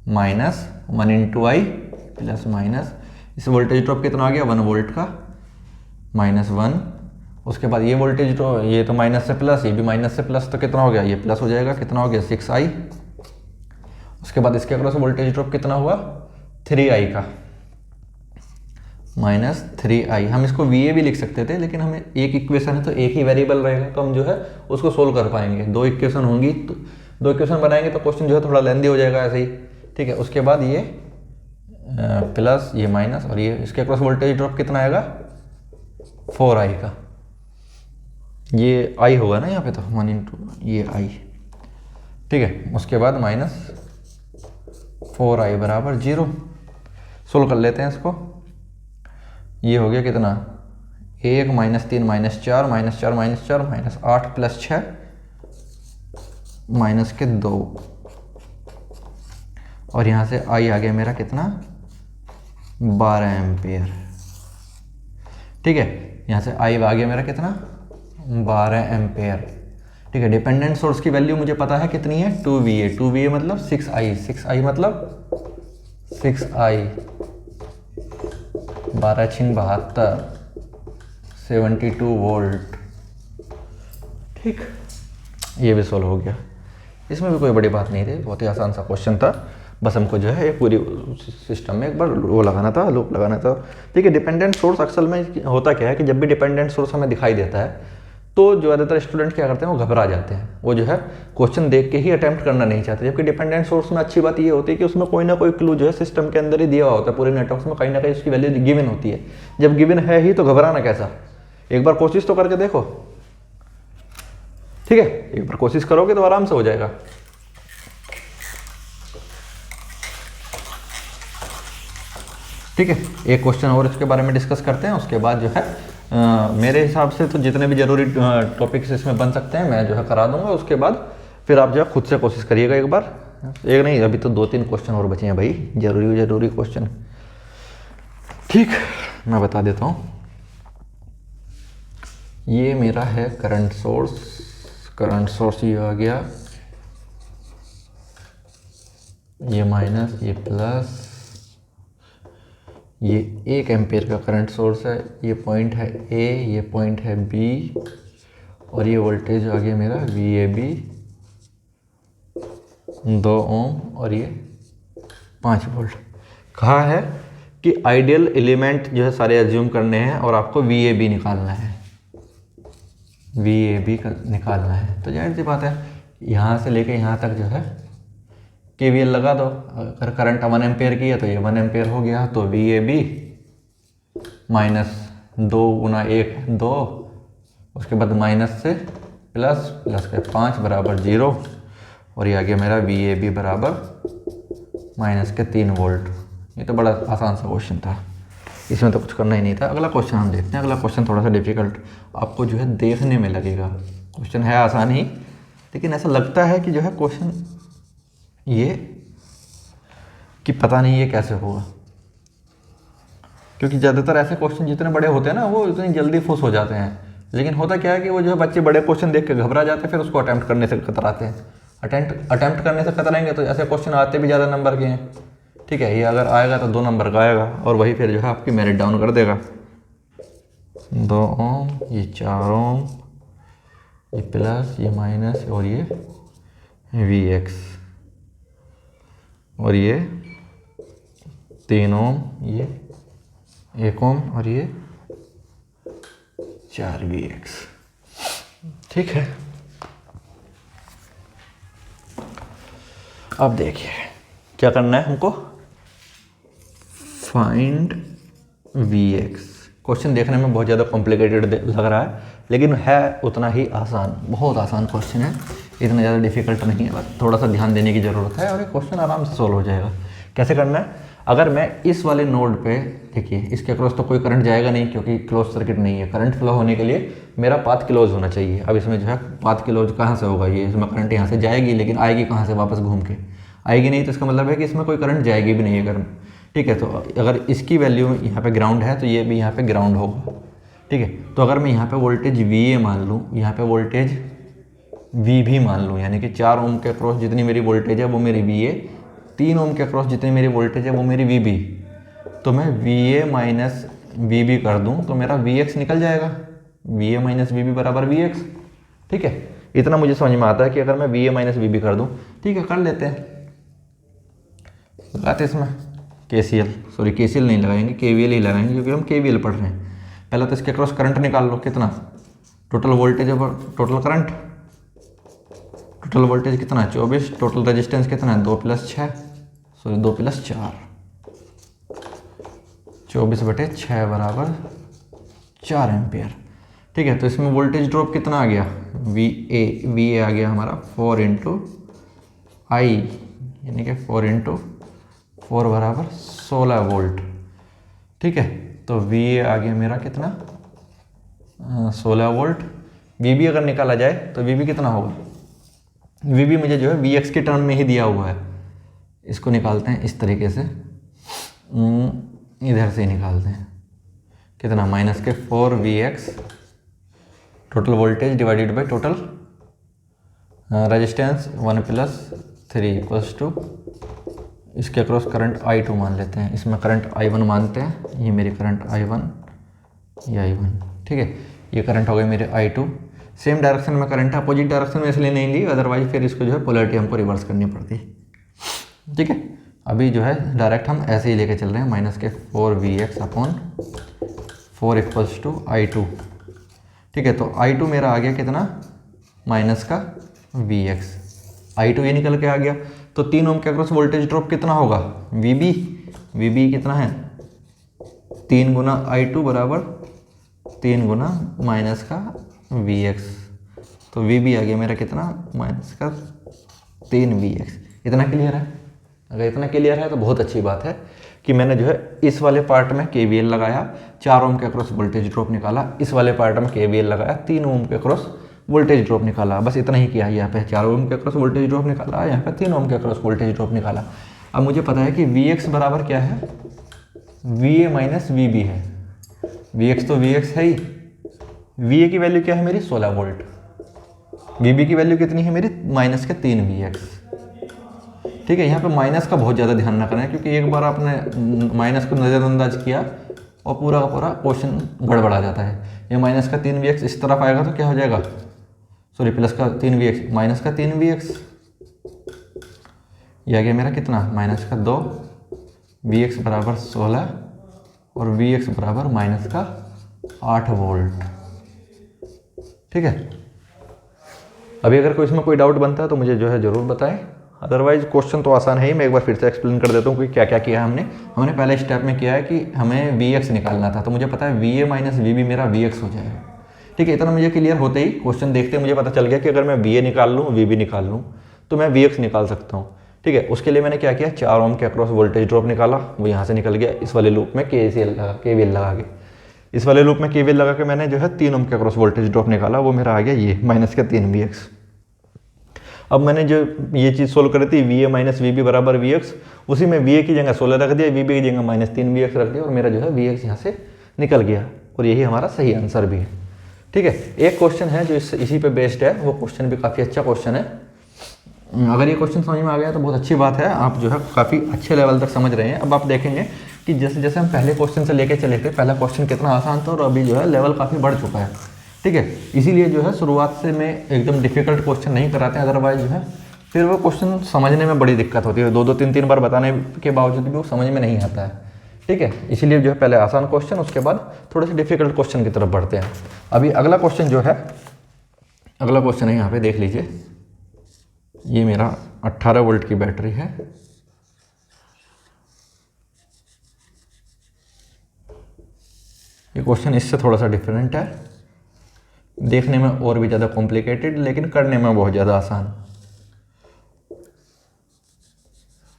माइनस 1 × I प्लस माइनस, इस वोल्टेज ड्रॉप कितना आ गया 1 वोल्ट का -1। उसके बाद ये वोल्टेज ड्रॉप, ये तो माइनस से प्लस, ये भी माइनस से प्लस, तो कितना हो गया, ये प्लस हो जाएगा, कितना हो गया 6I। उसके बाद इसके अक्रॉस वोल्टेज ड्रॉप कितना हुआ 3I का -3I। हम इसको VA भी लिख सकते थे, लेकिन हमें एक इक्वेशन है तो एक ही वेरिएबल रहेगा, तो हम जो है उसको सोल्व कर पाएंगे। 2 इक्वेशन होंगी तो 2 इक्वेशन बनाएंगे तो क्वेश्चन जो है थोड़ा लेंदी हो जाएगा ऐसे ही। ठीक है, उसके बाद ये प्लस, ये माइनस, और ये इसके अक्रॉस वोल्टेज ड्रॉप कितना आएगा 4I का, ये I होगा ना यहाँ पे, तो 1 × ये I। ठीक है, उसके बाद -4I बराबर 0। सोल्व कर लेते हैं इसको। ये हो गया कितना 1 -3 -4 -4 -4 -8 प्लस 6 माइनस के 2, और यहाँ से I आ गया मेरा कितना 12 एम्पियर। ठीक है, यहाँ से I आ गया मेरा कितना 12 एम्पियर। ठीक है, डिपेंडेंट सोर्स की वैल्यू मुझे पता है कितनी है 2VA मतलब 6I मतलब 6I 12 × 72 72 वोल्ट। ठीक, ये भी सोल्व हो गया। इसमें भी कोई बड़ी बात नहीं थी, बहुत ही आसान सा क्वेश्चन था। बस हमको जो है पूरी सिस्टम में एक बार वो लगाना था, लूप लगाना था। ठीक है, डिपेंडेंट सोर्स अक्सर में होता क्या है कि जब भी डिपेंडेंट सोर्स हमें दिखाई देता है तो ज़्यादातर स्टूडेंट क्या करते हैं, वो घबरा जाते हैं, वो जो है क्वेश्चन देख के ही अटेम्प्ट करना नहीं चाहते। जबकि डिपेंडेंट सोर्स में अच्छी बात ये होती है कि उसमें कोई ना कोई क्लू जो है सिस्टम के अंदर ही दिया हुआ होता है, पूरे नेटवर्क में कहीं ना कहीं उसकी वैल्यू गिवन होती है। जब गिवन है ही तो घबराना कैसा, एक बार कोशिश तो करके देखो, ठीक है, एक बार कोशिश करोगे तो आराम से हो जाएगा। ठीक है, एक क्वेश्चन और इसके बारे में डिस्कस करते हैं, उसके बाद जो है मेरे हिसाब से तो जितने भी जरूरी टॉपिक्स इसमें बन सकते हैं मैं जो है करा दूंगा। उसके बाद फिर आप जो है खुद से कोशिश करिएगा एक बार, एक नहीं अभी तो 2-3 क्वेश्चन और बचे हैं भाई, जरूरी क्वेश्चन। ठीक, मैं बता देता हूँ। ये मेरा है करंट सोर्स ये आ गया, ये माइनस, ये प्लस, ये 1 एम्पेयर का करंट सोर्स है, ये पॉइंट है ए, ये पॉइंट है बी, और ये वोल्टेज आ गया मेरा VAB 2 ओम, और ये 5 वोल्ट। कहा है कि आइडियल एलिमेंट जो है सारे एज्यूम करने हैं और आपको VAB निकालना है, VAB निकालना है। तो जाहिर सी बात है यहाँ से लेके यहाँ तक जो है KVL लगा दो। अगर करंट 1 एम्पेयर की है तो ये 1 एम्पेयर हो गया, तो VAB माइनस 2 गुना 1 2, उसके बाद माइनस से प्लस, प्लस के 5 बराबर 0, और ये आ गया मेरा VAB बराबर माइनस के 3 वोल्ट। ये तो बड़ा आसान सा क्वेश्चन था, इसमें तो कुछ करना ही नहीं था। अगला क्वेश्चन हम देखते हैं। अगला क्वेश्चन थोड़ा सा डिफिकल्ट आपको जो है देखने में लगेगा, क्वेश्चन है आसान ही, लेकिन ऐसा लगता है कि जो है क्वेश्चन ये कि पता नहीं ये कैसे होगा, क्योंकि ज़्यादातर ऐसे क्वेश्चन जितने बड़े होते हैं ना वो इतनी जल्दी फुस हो जाते हैं। लेकिन होता क्या है कि वो जो है बच्चे बड़े क्वेश्चन देख के घबरा जाते हैं, फिर उसको अटैम्प्ट करने से कतराते हैं। अटैम्प्ट करने से कतराएंगे तो ऐसे क्वेश्चन आते भी ज़्यादा नंबर के हैं। ठीक है, ये अगर आएगा तो 2 नंबर का आएगा, और वही फिर जो है आपकी मेरिट डाउन कर देगा। 2 ओम, ये 4 ओम, ये प्लस, ये माइनस, और ये VX, और ये 3 ओम, ये 1 ओम, और ये 4 VX। ठीक है, अब देखिए क्या करना है हमको, फाइंड VX। क्वेश्चन देखने में बहुत ज़्यादा कॉम्प्लिकेटेड लग रहा है, लेकिन है उतना ही आसान, बहुत आसान क्वेश्चन है, इतना ज़्यादा डिफिकल्ट नहीं है। बस थोड़ा सा ध्यान देने की ज़रूरत है और ये क्वेश्चन आराम से सोल्व हो जाएगा। कैसे करना है, अगर मैं इस वाले नोड पे, देखिए इसके अक्रॉस तो कोई करंट जाएगा नहीं क्योंकि क्लोज सर्किट नहीं है। करंट फ्लो होने के लिए मेरा पाथ क्लोज होना चाहिए। अब इसमें जो है पाथ क्लोज कहाँ से होगा, ये इसमें करंट यहाँ से जाएगी, लेकिन आएगी कहाँ से, वापस घूम के आएगी नहीं, तो इसका मतलब है कि इसमें कोई करंट जाएगी भी नहीं है। ठीक है, तो अगर इसकी वैल्यू यहाँ पे ग्राउंड है तो ये भी यहाँ पे ग्राउंड होगा। ठीक है, तो अगर मैं यहाँ पे वोल्टेज VA मान लूँ, यहाँ पे वोल्टेज VB मान लूँ, यानी कि 4 ओम के अक्रॉस जितनी मेरी वोल्टेज है वो मेरी VA, 3 ओम के अक्रॉस जितनी मेरी वोल्टेज है वो मेरी VB, तो मैं VA माइनस VB कर दूँ तो मेरा VX निकल जाएगा। VA माइनस VB बराबर VX। ठीक है, इतना मुझे समझ में आता है कि अगर मैं VA माइनस VB कर दूँ, ठीक है कर लेते हैं, लगाते इसमें KCL नहीं लगाएंगे, KVL ही लगाएंगे, क्योंकि हम KVL पढ़ रहे हैं। पहले तो इसके क्रॉस करंट निकाल लो, कितना टोटल वोल्टेज है, टोटल करंट, टोटल वोल्टेज कितना है 24, टोटल रेजिस्टेंस कितना है 2 + 6, सॉरी 2 + 4, 24/6 बराबर 4 एम्पियर। ठीक है, तो इसमें वोल्टेज ड्रॉप कितना आ गया, VA आ गया हमारा 4 × I, यानी कि 4 × 4 बराबर 16 वोल्ट। ठीक है, तो VA आ गया मेरा कितना 16 वोल्ट। VB अगर निकाला जाए तो VB कितना होगा, VB मुझे जो है VX के टर्म में ही दिया हुआ है। इसको निकालते हैं इस तरीके से, इधर से ही निकालते हैं, कितना -4 VX, total voltage divided by total resistance 1 + 3 = इसके अक्रॉस करंट I2 मान लेते हैं, इसमें करंट I1 मानते हैं, ये मेरी करंट I1, ये I1। ठीक है, ये करंट हो गई मेरे I2। सेम डायरेक्शन में करंट है, अपोजिट डायरेक्शन में इसलिए नहीं ली, अदरवाइज फिर इसको जो है पोलैरिटी हमको रिवर्स करनी पड़ती। ठीक है, अभी जो है डायरेक्ट हम ऐसे ही लेके चल रहे हैं, -4 VX/4 = I2। ठीक है, तो I2 मेरा आ गया कितना, माइनस का Vx। I2 ये निकल के आ गया, तो 3 ओम के अक्रॉस वोल्टेज ड्रॉप कितना होगा, Vb कितना है 3 गुना I2 बराबर 3 गुना माइनस का Vx। तो Vb आ गया मेरा कितना, माइनस का 3Vx। इतना क्लियर है? अगर इतना क्लियर है तो बहुत अच्छी बात है कि मैंने जो है इस वाले पार्ट में KVL लगाया, 4 ओम के अक्रॉस वोल्टेज ड्रॉप निकाला, इस वाले पार्ट में KVL लगाया, 3 ओम के अक्रॉस वोल्टेज ड्रॉप निकाला। बस इतना ही किया, यहाँ पे 4 ओम के अक्रॉस वोल्टेज ड्रॉप निकाला, यहाँ पे 3 ओम के अक्रॉस वोल्टेज ड्रॉप निकाला। अब मुझे पता है कि Vx बराबर क्या है, Va माइनस Vb है। Vx तो Vx है ही, Va की वैल्यू क्या है मेरी 16 वोल्ट, Vb की वैल्यू कितनी है मेरी माइनस के 3Vx। ठीक है, यहाँ पे माइनस का बहुत ज़्यादा ध्यान रखना है, क्योंकि एक बार आपने माइनस को नज़रअंदाज किया और पूरा का पूरा क्वेश्चन गड़बड़ा जाता है। ये माइनस का 3Vx इस तरफ आएगा तो क्या हो जाएगा, सॉरी प्लस का 3Vx, माइनस का 3Vx, ये आ गया मेरा कितना, माइनस का 2, Vx बराबर 16 और Vx बराबर माइनस का 8 वोल्ट। ठीक है, अभी अगर कोई इसमें कोई डाउट बनता है तो मुझे जो है ज़रूर बताएं, अदरवाइज क्वेश्चन तो आसान है ही। मैं एक बार फिर से एक्सप्लेन कर देता हूँ कि क्या क्या किया है हमने पहले स्टेप में किया है कि हमें Vx निकालना था, तो मुझे पता है Va माइनस Vb मेरा Vx हो जाएगा। ठीक है, इतना मुझे क्लियर होते ही क्वेश्चन देखते मुझे पता चल गया कि अगर मैं Va निकाल लूँ, Vb निकाल लूँ तो मैं Vx निकाल सकता हूँ। ठीक है, उसके लिए मैंने क्या किया, 4 ओम के अक्रॉस वोल्टेज ड्रॉप निकाला, वो यहाँ से निकल गया, इस वाले लूप में KVL लगा के, इस वाले लूप में KVL लगा के मैंने जो है 3 ओम के अक्रॉस वोल्टेज ड्रॉप निकाला, वो मेरा आ गया ये माइनस का 3Vx। अब मैंने जो ये चीज़ सोल्व करी थी Va माइनस Vb बराबर Vx, उसी में Va की जगह 16 रख दिया, Vb की जगह माइनस 3Vx रख दिया और मेरा जो है Vx यहाँ से निकल गया और यही हमारा सही आंसर भी है। ठीक है, एक क्वेश्चन है जो इसी पे बेस्ड है, वो क्वेश्चन भी काफ़ी अच्छा क्वेश्चन है। अगर ये क्वेश्चन समझ में आ गया तो बहुत अच्छी बात है, आप जो है काफ़ी अच्छे लेवल तक समझ रहे हैं। अब आप देखेंगे कि जैसे जैसे हम पहले क्वेश्चन से लेके चले थे, पहला क्वेश्चन कितना आसान था और अभी जो है लेवल काफ़ी बढ़ चुका है। ठीक है, इसीलिए जो है शुरुआत से मैं एकदम डिफिकल्ट क्वेश्चन नहीं कराते हैं, अदरवाइज जो है फिर वो क्वेश्चन समझने में बड़ी दिक्कत होती है, 2-3 बार बताने के बावजूद भी वो समझ में नहीं आता है। ठीक है, इसीलिए जो है पहले आसान क्वेश्चन, उसके बाद थोड़े से डिफिकल्ट क्वेश्चन की तरफ बढ़ते हैं। अभी अगला क्वेश्चन जो है, अगला क्वेश्चन है यहाँ पे देख लीजिए, ये मेरा 18 वोल्ट की बैटरी है, ये क्वेश्चन इससे थोड़ा सा डिफरेंट है, देखने में और भी ज़्यादा कॉम्प्लिकेटेड लेकिन करने में बहुत ज़्यादा आसान।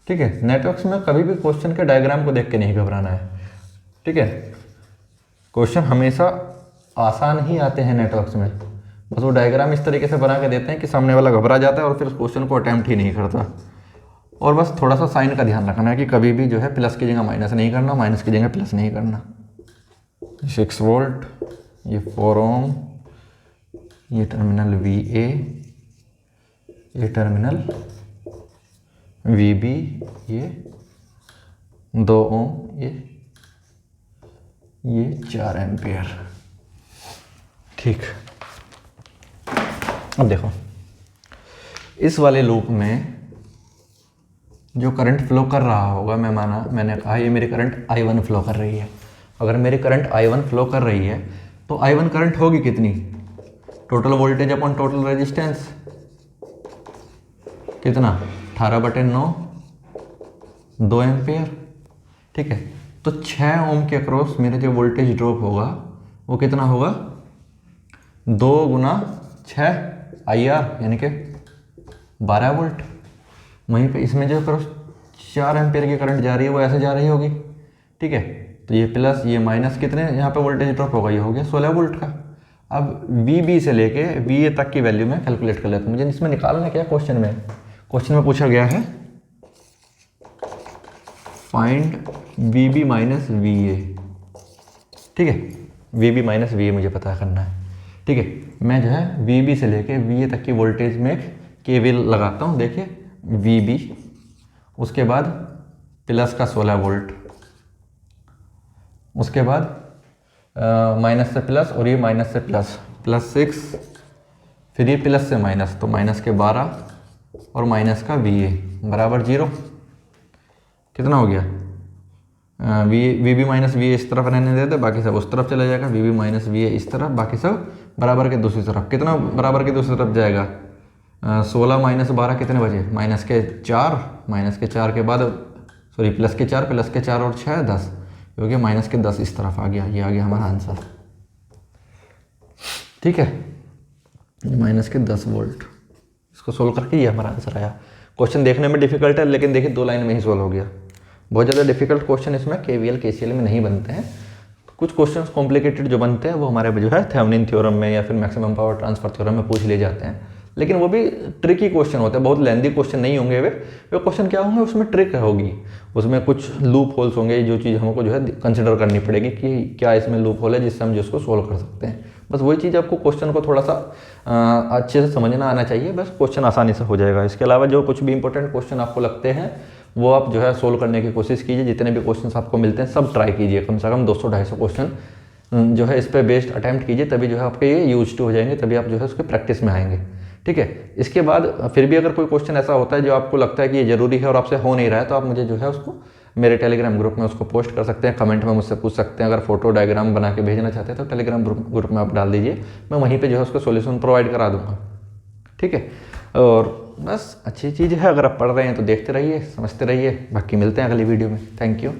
ठीक है, नेटवर्क्स में कभी भी क्वेश्चन के डायग्राम को देख के नहीं घबराना है। ठीक है, क्वेश्चन हमेशा आसान ही आते हैं नेटवर्क्स में, बस वो डायग्राम इस तरीके से बना के देते हैं कि सामने वाला घबरा जाता है और फिर उस क्वेश्चन को अटैम्प्ट ही नहीं करता। और बस थोड़ा सा साइन का ध्यान रखना है कि कभी भी जो है प्लस की जगह माइनस नहीं करना, माइनस की जगह प्लस नहीं करना। 6 वोल्ट, ये 4 ओम, ये टर्मिनल VA, ये टर्मिनल VB, ये 2 ओम, ये 4 एम्पियर। ठीक, अब देखो इस वाले लूप में जो करंट फ्लो कर रहा होगा, मैंने कहा ये मेरी करंट I1 फ्लो कर रही है। अगर मेरी करंट I1 फ्लो कर रही है तो I1 करंट होगी कितनी, total voltage upon total resistance, कितना 18/9, 2 एम्पियर। ठीक है, तो 6 ओम के अक्रॉस मेरा जो वोल्टेज ड्रॉप होगा वो कितना होगा, 2 गुना 6 IR यानी कि 12 वोल्ट। वहीं पे इसमें जो अक्रॉस 4 एम्पियर की करंट जा रही है वो ऐसे जा रही होगी। ठीक है, तो ये प्लस ये माइनस, कितने यहाँ पे वोल्टेज ड्रॉप होगा, ये हो गया 16 वोल्ट का। अब VB से लेके VA तक की वैल्यू मैं कैलकुलेट कर लेता हूँ। मुझे इसमें निकालना है क्या, क्वेश्चन में पूछा गया है फाइंड VB माइनस VA। ठीक है, VB माइनस VA मुझे पता करना है। ठीक है, मैं जो है VB से लेके VA तक की वोल्टेज में KVL लगाता हूँ। देखिए VB, उसके बाद प्लस का 16 वोल्ट, उसके बाद माइनस से प्लस और ये माइनस से प्लस, +6, फिर ये प्लस से माइनस, तो माइनस के 12 और माइनस का VA बराबर 0। कितना हो गया, वी बी माइनस वी इस तरफ रहने देते, बाकी सब उस तरफ चला जाएगा। वी बी माइनस वी इस तरफ, बाकी सब बराबर के दूसरी तरफ। कितना बराबर के दूसरी तरफ जाएगा? 16 माइनस 12 कितने बचे? -4, -4 के बाद सॉरी +4 और 6 10 हो गया -10 इस तरफ आ गया। ये आ गया हमारा आंसर। ठीक है, -10 वोल्ट। इसको सोल्व करके ये हमारा आंसर आया। क्वेश्चन देखने में डिफिकल्ट है, लेकिन देखिए 2 लाइन में ही सोल्व हो गया। बहुत ज़्यादा डिफिकल्ट क्वेश्चन इसमें KVL KCL में नहीं बनते हैं। कुछ क्वेश्चंस कॉम्प्लिकेटेड जो बनते हैं वो हमारे जो है थेवेनिन थ्योरम में या फिर मैक्सिमम पावर ट्रांसफर थ्योरम में पूछ लिए जाते हैं, लेकिन वो भी ट्रिकी क्वेश्चन होते हैं, बहुत लेंदी क्वेश्चन नहीं होंगे। वे क्वेश्चन क्या होंगे, उसमें ट्रिक होगी, उसमें कुछ लूप होल्स होंगे, जो चीज़ हमको जो है कंसिडर करनी पड़ेगी कि क्या इसमें लूप होल है जिससे हम जिसको सोल्व कर सकते हैं। बस वही चीज़ आपको क्वेश्चन को थोड़ा सा अच्छे से समझना आना चाहिए, बस क्वेश्चन आसानी से हो जाएगा। इसके अलावा जो कुछ भी इंपॉर्टेंट क्वेश्चन आपको लगते हैं वो आप जो है सोल्व करने की कोशिश कीजिए। जितने भी क्वेश्चन आपको मिलते हैं सब ट्राई कीजिए, कम से कम 200-250 क्वेश्चन जो है इस पर बेस्ड अटैम्प्ट कीजिए, तभी जो है आपके ये यूज टू हो जाएंगे, तभी आप जो है उसके प्रैक्टिस में आएंगे। ठीक है, इसके बाद फिर भी अगर कोई क्वेश्चन ऐसा होता है जो आपको लगता है कि ये जरूरी है और आपसे हो नहीं रहा है, तो आप मुझे जो है उसको मेरे टेलीग्राम ग्रुप में उसको पोस्ट कर सकते हैं, कमेंट में मुझसे पूछ सकते हैं। अगर फोटो डायग्राम बना के भेजना चाहते हैं तो टेलीग्राम ग्रुप में आप डाल दीजिए, मैं वहीं पे जो है उसका सॉल्यूशन प्रोवाइड करा दूंगा। ठीक है, और बस अच्छी चीज़ है, अगर आप पढ़ रहे हैं तो देखते रहिए, समझते रहिए। बाकी मिलते हैं अगली वीडियो में। Thank you.